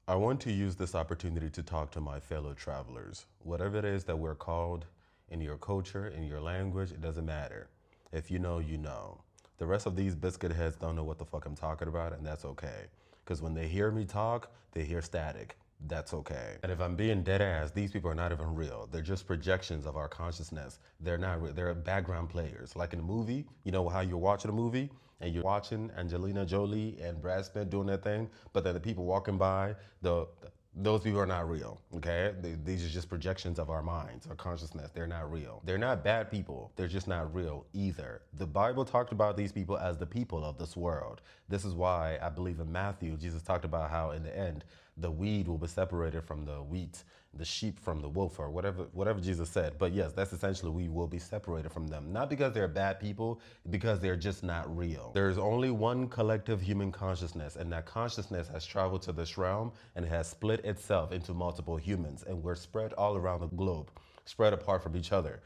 I want to use this opportunity to talk to my fellow travelers. Whatever it is that we're called in your culture, in your language, it doesn't matter. If you know, you know. The rest of these biscuit heads don't know what the fuck I'm talking about, and that's okay. Because when they hear me talk, they hear static. That's okay. And if I'm being dead ass, these people are not even real. They're just projections of our consciousness. They're not real. They're background players. Like in a movie, you know how you're watching a movie and you're watching Angelina Jolie and Brad Pitt doing their thing, but then the people walking by, those people are not real, okay? These are just projections of our minds, our consciousness. They're not real. They're not bad people. They're just not real either. The Bible talked about these people as the people of this world. This is why I believe in Matthew, Jesus talked about how in the end, the weed will be separated from the wheat, the sheep from the wolf, or whatever Jesus said. But yes, that's essentially we will be separated from them. Not because they're bad people, because they're just not real. There's only one collective human consciousness, and that consciousness has traveled to this realm and has split itself into multiple humans, and we're spread all around the globe, spread apart from each other.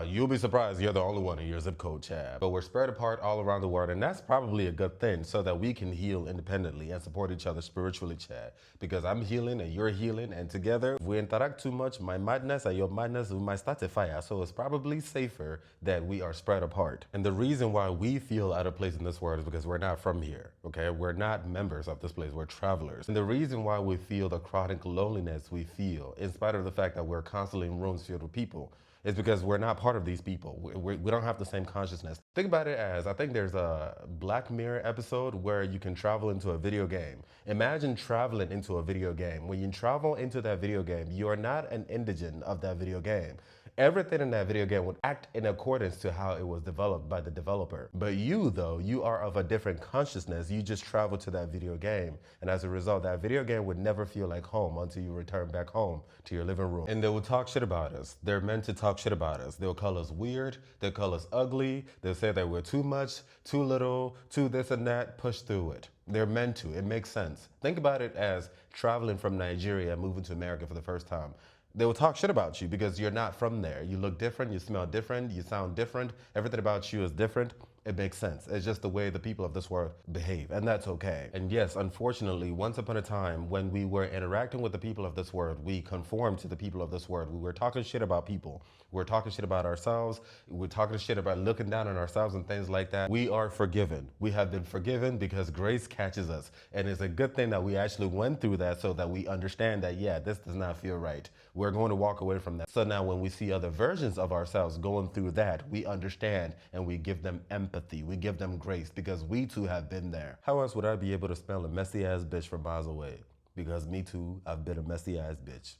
You'll be surprised you're the only one in your zip code, Chad. But we're spread apart all around the world, and that's probably a good thing so that we can heal independently and support each other spiritually, Chad. Because I'm healing and you're healing, and together, if we interact too much, my madness and your madness, we might start a fire. So it's probably safer that we are spread apart. And the reason why we feel out of place in this world is because we're not from here, okay? We're not members of this place, we're travelers. And the reason why we feel the chronic loneliness we feel, in spite of the fact that we're constantly in rooms filled with people, is because we're not part of these people. We don't have the same consciousness. Think about it as, I think there's a Black Mirror episode where you can travel into a video game. Imagine traveling into a video game. When you travel into that video game, you are not an indigent of that video game. Everything in that video game would act in accordance to how it was developed by the developer. But you, though, you are of a different consciousness. You just travel to that video game. And as a result, that video game would never feel like home until you return back home to your living room. And they will talk shit about us. They're meant to talk shit about us. They'll call us weird. They'll call us ugly. They'll say that we're too much, too little, too this and that. Push through it. They're meant to. It makes sense. Think about it as traveling from Nigeria, moving to America for the first time. They will talk shit about you because you're not from there. You look different, you smell different, you sound different, everything about you is different. It makes sense. It's just the way the people of this world behave, and that's okay. And yes, unfortunately, once upon a time, when we were interacting with the people of this world, we conformed to the people of this world. We were talking shit about people. We were talking shit about ourselves. We're talking shit about looking down on ourselves and things like that. We are forgiven. We have been forgiven because grace catches us. And it's a good thing that we actually went through that so that we understand that, yeah, this does not feel right. We're going to walk away from that. So now when we see other versions of ourselves going through that, we understand and we give them empathy. We give them grace because we too have been there. How else would I be able to smell a messy ass bitch from miles away? Because me too, I've been a messy ass bitch.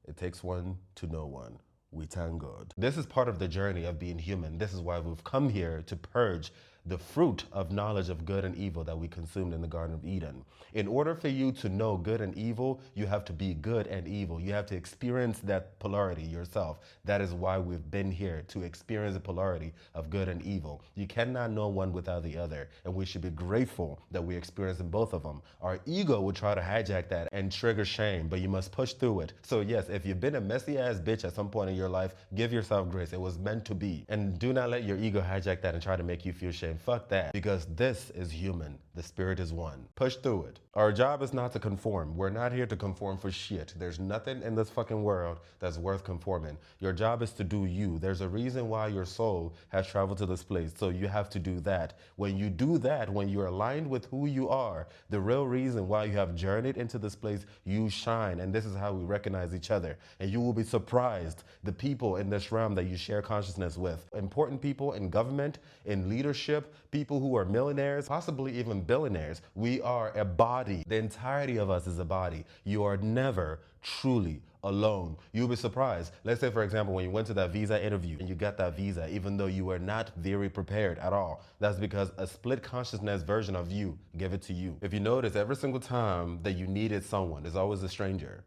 It takes one to know one. We thank God. This is part of the journey of being human. This is why we've come here to purge the fruit of knowledge of good and evil that we consumed in the Garden of Eden. In order for you to know good and evil, you have to be good and evil. You have to experience that polarity yourself. That is why we've been here, to experience the polarity of good and evil. You cannot know one without the other, and we should be grateful that we're experiencing both of them. Our ego will try to hijack that and trigger shame, but you must push through it. So yes, if you've been a messy ass bitch at some point in your life, give yourself grace. It was meant to be. And do not let your ego hijack that and try to make you feel shame. Fuck that, because this is human. The spirit is one. Push through it. Our job is not to conform. We're not here to conform for shit. There's nothing in this fucking world that's worth conforming. Your job is to do you. There's a reason why your soul has traveled to this place, so you have to do that. When you do that, when you're aligned with who you are, the real reason why you have journeyed into this place, you shine. And this is how we recognize each other. And you will be surprised the people in this realm that you share consciousness with. Important people in government, in leadership, people who are millionaires, possibly even billionaires. We are a body. The entirety of us is a body. You are never truly alone. You'll be surprised. Let's say, for example, when you went to that visa interview and you got that visa, even though you were not very prepared at all, that's because a split consciousness version of you gave it to you. If you notice, every single time that you needed someone, there's always a stranger.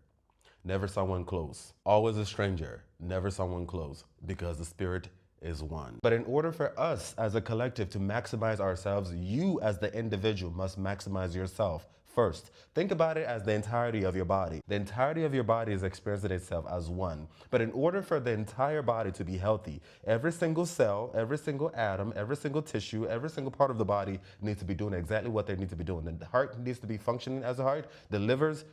Never someone close. Always a stranger. Never someone close. Because the spirit is one. But in order for us as a collective to maximize ourselves, you as the individual must maximize yourself first. Think about it as the entirety of your body. The entirety of your body is experiencing itself as one. But in order for the entire body to be healthy, every single cell, every single atom, every single tissue, every single part of the body needs to be doing exactly what they need to be doing. The heart needs to be functioning as a heart. The livers,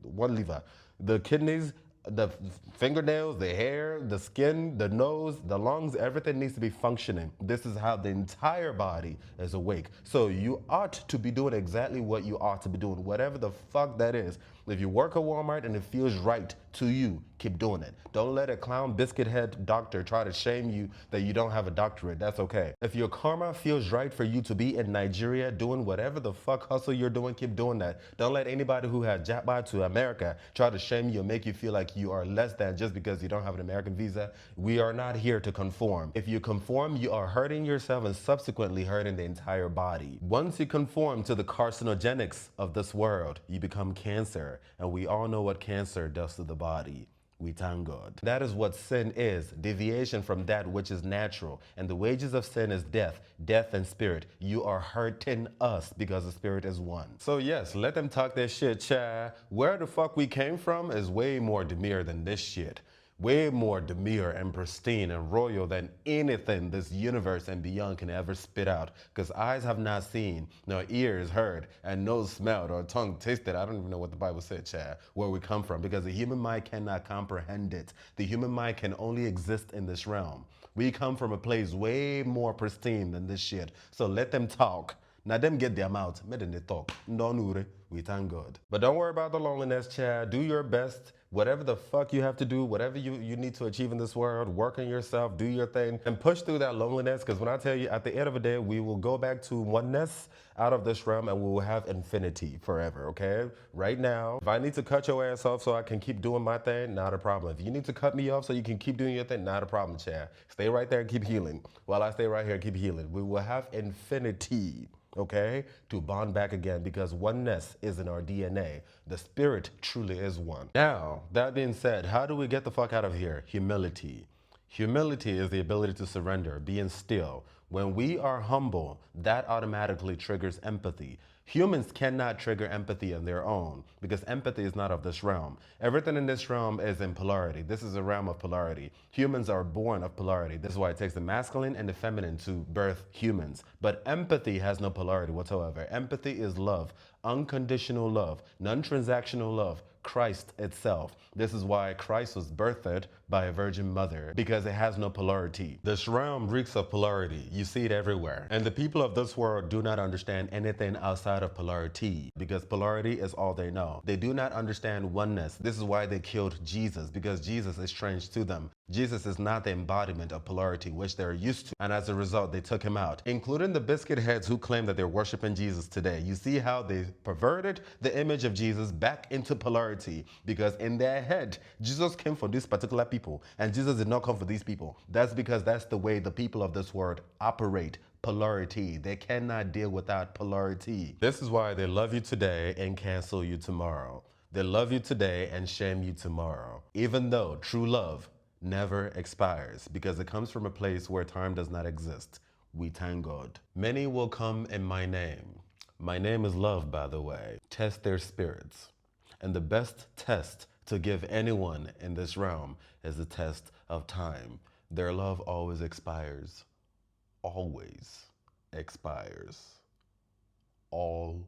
one liver. The kidneys, the fingernails, the hair, the skin, the nose, the lungs, everything needs to be functioning. This is how the entire body is awake. So you ought to be doing exactly what you ought to be doing, whatever the fuck that is. If you work at Walmart and it feels right to you, keep doing it. Don't let a clown biscuit head doctor try to shame you that you don't have a doctorate. That's okay. If your karma feels right for you to be in Nigeria doing whatever the fuck hustle you're doing, keep doing that. Don't let anybody who has jackpot to America try to shame you and make you feel like you are less than just because you don't have an American visa. We are not here to conform. If you conform, you are hurting yourself and subsequently hurting the entire body. Once you conform to the carcinogenics of this world, you become cancer. And we all know what cancer does to the body. We thank God. That is what sin is, deviation from that which is natural. And the wages of sin is death, death and spirit. You are hurting us because the spirit is one. So yes, let them talk their shit, child. Where the fuck we came from is way more demure than this shit. Way more demure and pristine and royal than anything this universe and beyond can ever spit out. Because eyes have not seen, nor ears heard, and nose smelled, or tongue tasted. I don't even know what the Bible said, Chad, where we come from. Because the human mind cannot comprehend it. The human mind can only exist in this realm. We come from a place way more pristine than this shit. So let them talk. Now them get their mouth, make them talk. We thank God. But don't worry about the loneliness, Chad. Do your best. Whatever the fuck you have to do, whatever you need to achieve in this world, work on yourself, do your thing, and push through that loneliness. Because when I tell you, at the end of the day, we will go back to oneness out of this realm and we will have infinity forever, okay? Right now, if I need to cut your ass off so I can keep doing my thing, not a problem. If you need to cut me off so you can keep doing your thing, not a problem, Chad. Stay right there and keep healing. While I stay right here and keep healing. We will have infinity. Okay, to bond back again because oneness is in our DNA. The spirit truly is one. Now, that being said, how do we get the fuck out of here? Humility. Humility is the ability to surrender, being still. When we are humble, that automatically triggers empathy. Humans cannot trigger empathy on their own because empathy is not of this realm. Everything in this realm is in polarity. This is a realm of polarity. Humans are born of polarity. This is why it takes the masculine and the feminine to birth humans. But empathy has no polarity whatsoever. Empathy is love, unconditional love, non-transactional love, Christ itself. This is why Christ was birthed by a virgin mother, because it has no polarity. This realm reeks of polarity. You see it everywhere. And the people of this world do not understand anything outside of polarity, because polarity is all they know. They do not understand oneness. This is why they killed Jesus, because Jesus is strange to them. Jesus is not the embodiment of polarity, which they're used to. And as a result, they took him out, including the biscuit heads who claim that they're worshiping Jesus today. You see how they perverted the image of Jesus back into polarity, because in their head, Jesus came for these particular people, and Jesus did not come for these people. That's because that's the way the people of this world operate. Polarity. They cannot deal without polarity. This is why they love you today and cancel you tomorrow. They love you today and shame you tomorrow. Even though true love never expires, because it comes from a place where time does not exist. We thank God. Many will come in my name. My name is love, by the way. Test their spirits. And the best test to give anyone in this realm is the test of time. Their love always expires. Always expires. Always.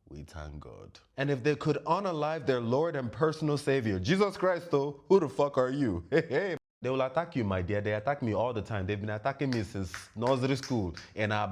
We thank God. And if they could unalive their Lord and personal Savior, Jesus Christ, though, who the fuck are you? Hey, hey. They will attack you, my dear. They attack me all the time. They've been attacking me since nursery school.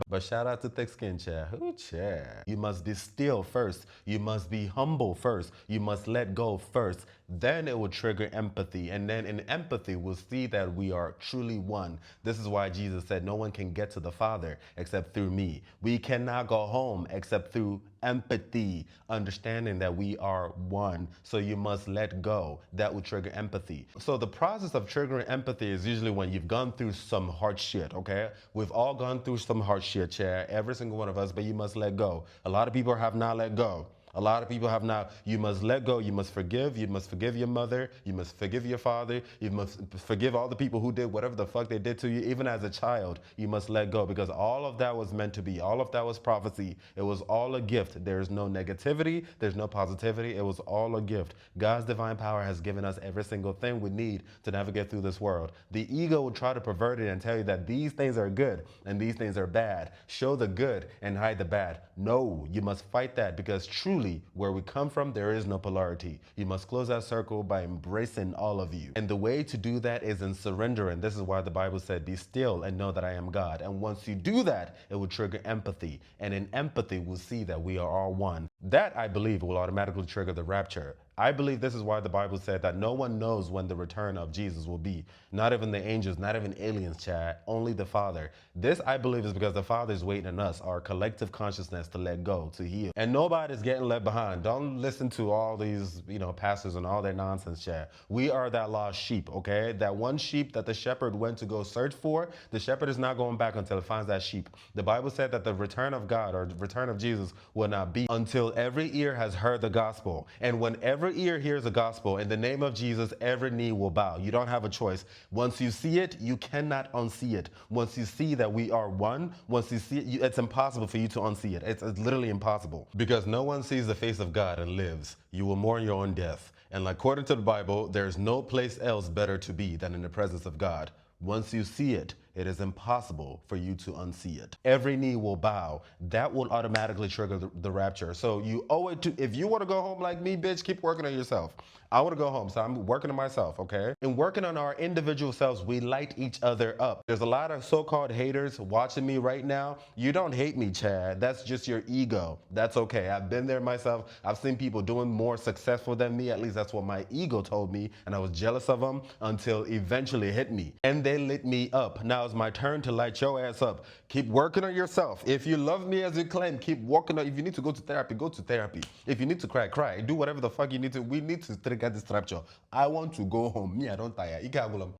But shout out to Thick Skin Chair. Who chair? You must be still first. You must be humble first. You must let go first. Then it will trigger empathy. And then in empathy, we'll see that we are truly one. This is why Jesus said, no one can get to the Father except through me. We cannot go home except through empathy, understanding that we are one. So you must let go. That will trigger empathy. So the process of triggering empathy is usually when you've gone through some hard shit, okay? We've all gone through some hard shit, Chair, every single one of us, but you must let go. A lot of people have not let go. A lot of people have now, you must let go, you must forgive your mother, you must forgive your father, you must forgive all the people who did whatever the fuck they did to you. Even as a child, you must let go because all of that was meant to be. All of that was prophecy. It was all a gift. There's no negativity, there's no positivity. It was all a gift. God's divine power has given us every single thing we need to navigate through this world. The ego will try to pervert it and tell you that these things are good and these things are bad. Show the good and hide the bad. No, you must fight that because truly, where we come from, there is no polarity. You must close that circle by embracing all of you. And the way to do that is in surrendering. This is why the Bible said, be still and know that I am God. And once you do that, it will trigger empathy. And in empathy, we'll see that we are all one. That, I believe, will automatically trigger the rapture. I believe this is why the Bible said that no one knows when the return of Jesus will be. Not even the angels, not even aliens, Chad, only the Father. This, I believe, is because the Father is waiting on us, our collective consciousness, to let go, to heal. And nobody's getting left behind. Don't listen to all these, pastors and all their nonsense, Chad. We are that lost sheep, okay? That one sheep that the shepherd went to go search for, the shepherd is not going back until it finds that sheep. The Bible said that the return of God or the return of Jesus will not be until every ear has heard the gospel. And when every ear hears the gospel, in the name of Jesus, every knee will bow. You don't have a choice. Once you see it, you cannot unsee it. Once you see that we are one, once you see it, it's impossible for you to unsee it. It's literally impossible. Because no one sees the face of God and lives. You will mourn your own death. And according to the Bible, there's no place else better to be than in the presence of God. Once you see it, it is impossible for you to unsee it. Every knee will bow. That will automatically trigger the rapture. So you owe it to, if you want to go home like me, bitch, keep working on yourself. I want to go home, so I'm working on myself, okay? In working on our individual selves, we light each other up. There's a lot of so-called haters watching me right now. You don't hate me, Chad. That's just your ego. That's okay. I've been there myself. I've seen people doing more successful than me. At least that's what my ego told me, and I was jealous of them until eventually it hit me. And they lit me up. Now it's my turn to light your ass up. Keep working on yourself. If you love me as you claim, keep working on. If you need to go to therapy, go to therapy. If you need to cry, cry. Do whatever the fuck you need to. We need to trigger this rapture. I want to go home. Me, I don't tire.